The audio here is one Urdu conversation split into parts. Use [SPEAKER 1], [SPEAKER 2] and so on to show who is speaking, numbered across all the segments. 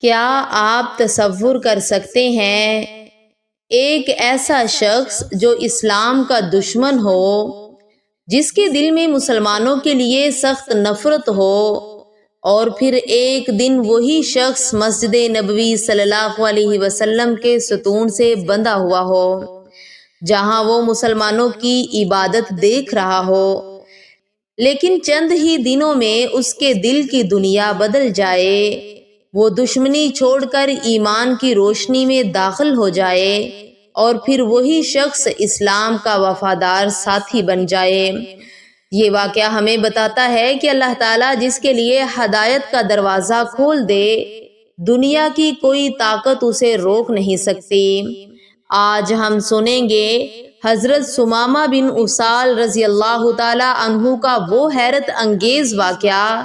[SPEAKER 1] کیا آپ تصور کر سکتے ہیں ایک ایسا شخص جو اسلام کا دشمن ہو، جس کے دل میں مسلمانوں کے لیے سخت نفرت ہو، اور پھر ایک دن وہی شخص مسجد نبوی صلی اللہ علیہ وسلم کے ستون سے بندھا ہوا ہو، جہاں وہ مسلمانوں کی عبادت دیکھ رہا ہو، لیکن چند ہی دنوں میں اس کے دل کی دنیا بدل جائے، وہ دشمنی چھوڑ کر ایمان کی روشنی میں داخل ہو جائے، اور پھر وہی شخص اسلام کا وفادار ساتھی بن جائے۔ یہ واقعہ ہمیں بتاتا ہے کہ اللہ تعالیٰ جس کے لیے ہدایت کا دروازہ کھول دے، دنیا کی کوئی طاقت اسے روک نہیں سکتی۔ آج ہم سنیں گے حضرت ثمامہ بن اسال رضی اللہ تعالیٰ عنہ کا وہ حیرت انگیز واقعہ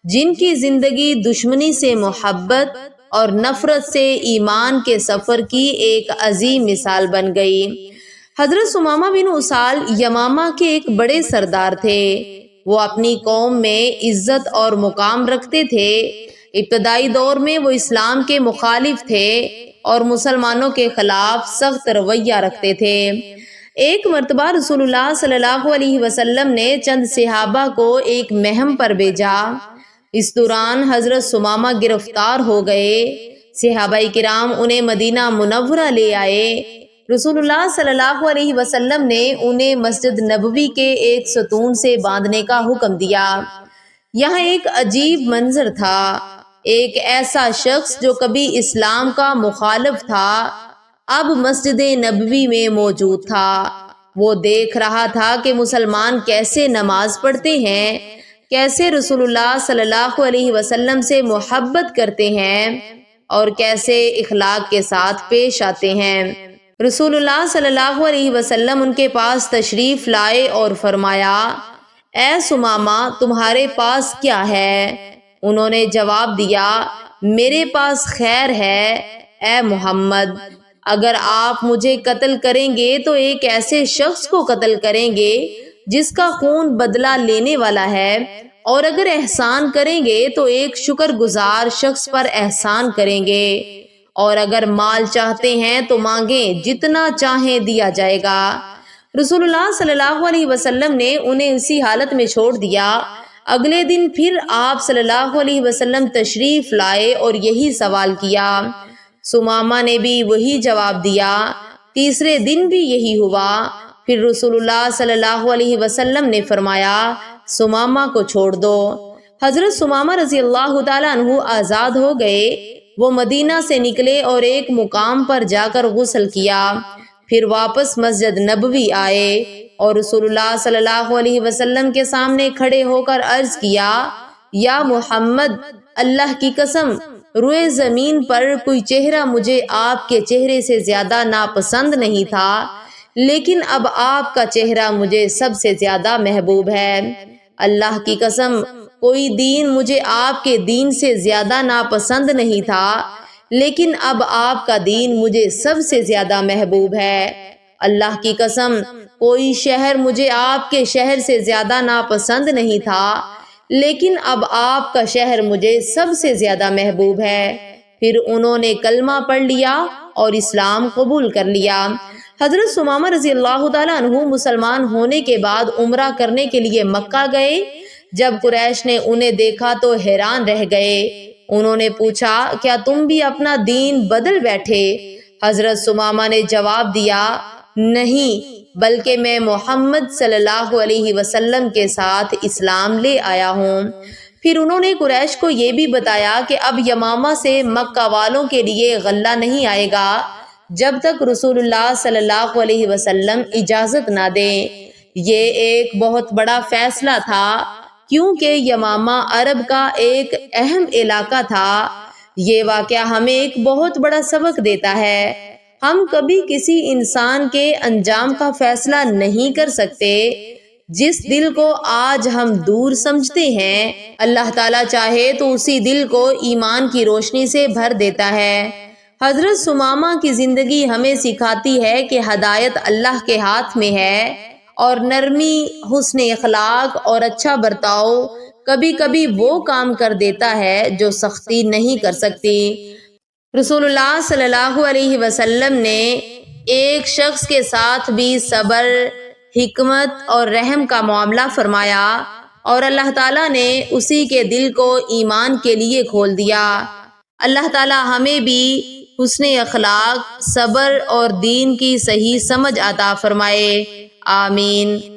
[SPEAKER 1] جن کی زندگی دشمنی سے محبت اور نفرت سے ایمان کے سفر کی ایک عظیم مثال بن گئی۔ حضرت ثمامہ بن اسال یمامہ کے ایک بڑے سردار تھے۔ وہ اپنی قوم میں عزت اور مقام رکھتے تھے۔ ابتدائی دور میں وہ اسلام کے مخالف تھے اور مسلمانوں کے خلاف سخت رویہ رکھتے تھے۔ ایک مرتبہ رسول اللہ صلی اللہ علیہ وسلم نے چند صحابہ کو ایک مہم پر بھیجا۔ اس دوران حضرت ثمامہ گرفتار ہو گئے۔ صحابہ کرام انہیں مدینہ منورہ لے آئے۔ رسول اللہ صلی اللہ علیہ وسلم نے انہیں مسجد نبوی کے ایک ستون سے باندھنے کا حکم دیا۔ یہاں ایک عجیب منظر تھا۔ ایک ایسا شخص جو کبھی اسلام کا مخالف تھا، اب مسجد نبوی میں موجود تھا۔ وہ دیکھ رہا تھا کہ مسلمان کیسے نماز پڑھتے ہیں، کیسے رسول اللہ صلی اللہ علیہ وسلم سے محبت کرتے ہیں، اور کیسے اخلاق کے ساتھ پیش آتے ہیں۔ رسول اللہ صلی اللہ علیہ وسلم ان کے پاس تشریف لائے اور فرمایا، اے ثمامہ، تمہارے پاس کیا ہے؟ انہوں نے جواب دیا، میرے پاس خیر ہے اے محمد۔ اگر آپ مجھے قتل کریں گے تو ایک ایسے شخص کو قتل کریں گے جس کا خون بدلہ لینے والا ہے، اور اگر احسان کریں گے تو ایک شکر گزار شخص پر احسان کریں گے، اور اگر مال چاہتے ہیں تو مانگیں، جتنا چاہیں دیا جائے گا۔ رسول اللہ صلی اللہ علیہ وسلم نے انہیں اسی حالت میں چھوڑ دیا۔ اگلے دن پھر آپ صلی اللہ علیہ وسلم تشریف لائے اور یہی سوال کیا۔ ثمامہ نے بھی وہی جواب دیا۔ تیسرے دن بھی یہی ہوا۔ پھر رسول اللہ صلی اللہ علیہ وسلم نے فرمایا، ثمامہ کو چھوڑ دو۔ حضرت ثمامہ رضی اللہ تعالیٰ عنہ آزاد ہو گئے۔ وہ مدینہ سے نکلے اور ایک مقام پر جا کر غسل کیا، پھر واپس مسجد نبوی آئے اور رسول اللہ صلی اللہ علیہ وسلم کے سامنے کھڑے ہو کر عرض کیا، یا محمد، اللہ کی قسم، روئے زمین پر کوئی چہرہ مجھے آپ کے چہرے سے زیادہ ناپسند نہیں تھا، لیکن اب آپ کا چہرہ مجھے سب سے زیادہ محبوب ہے۔ اللہ کی قسم، کوئی دین مجھے آپ کے دین سے زیادہ ناپسند نہیں تھا، لیکن اب آپ کا دین مجھے سب سے زیادہ محبوب ہے۔ اللہ کی قسم، کوئی شہر مجھے آپ کے شہر سے زیادہ ناپسند نہیں تھا، لیکن اب آپ کا شہر مجھے سب سے زیادہ محبوب ہے۔ پھر انہوں نے کلمہ پڑھ لیا اور اسلام قبول کر لیا۔ حضرت ثمامہ رضی اللہ تعالیٰ عنہ مسلمان ہونے کے بعد عمرہ کرنے کے لیے مکہ گئے۔ جب قریش نے انہیں دیکھا تو حیران رہ گئے۔ انہوں نے پوچھا، کیا تم بھی اپنا دین بدل بیٹھے؟ حضرت ثمامہ نے جواب دیا، نہیں، بلکہ میں محمد صلی اللہ علیہ وسلم کے ساتھ اسلام لے آیا ہوں۔ پھر انہوں نے قریش کو یہ بھی بتایا کہ اب یمامہ سے مکہ والوں کے لیے غلہ نہیں آئے گا جب تک رسول اللہ صلی اللہ علیہ وسلم اجازت نہ دیں۔ یہ ایک بہت بڑا فیصلہ تھا، کیونکہ یمامہ عرب کا ایک اہم علاقہ تھا۔ یہ واقعہ ہمیں ایک بہت بڑا سبق دیتا ہے۔ ہم کبھی کسی انسان کے انجام کا فیصلہ نہیں کر سکتے۔ جس دل کو آج ہم دور سمجھتے ہیں، اللہ تعالیٰ چاہے تو اسی دل کو ایمان کی روشنی سے بھر دیتا ہے۔ حضرت ثمامہ کی زندگی ہمیں سکھاتی ہے کہ ہدایت اللہ کے ہاتھ میں ہے، اور نرمی، حسن اخلاق اور اچھا برتاؤ کبھی کبھی وہ کام کر دیتا ہے جو سختی نہیں کر سکتی۔ رسول اللہ صلی اللہ علیہ وسلم نے ایک شخص کے ساتھ بھی صبر، حکمت اور رحم کا معاملہ فرمایا اور اللہ تعالیٰ نے اسی کے دل کو ایمان کے لیے کھول دیا۔ اللہ تعالیٰ ہمیں بھی حسن اخلاق، صبر اور دین کی صحیح سمجھ عطا فرمائے، آمین۔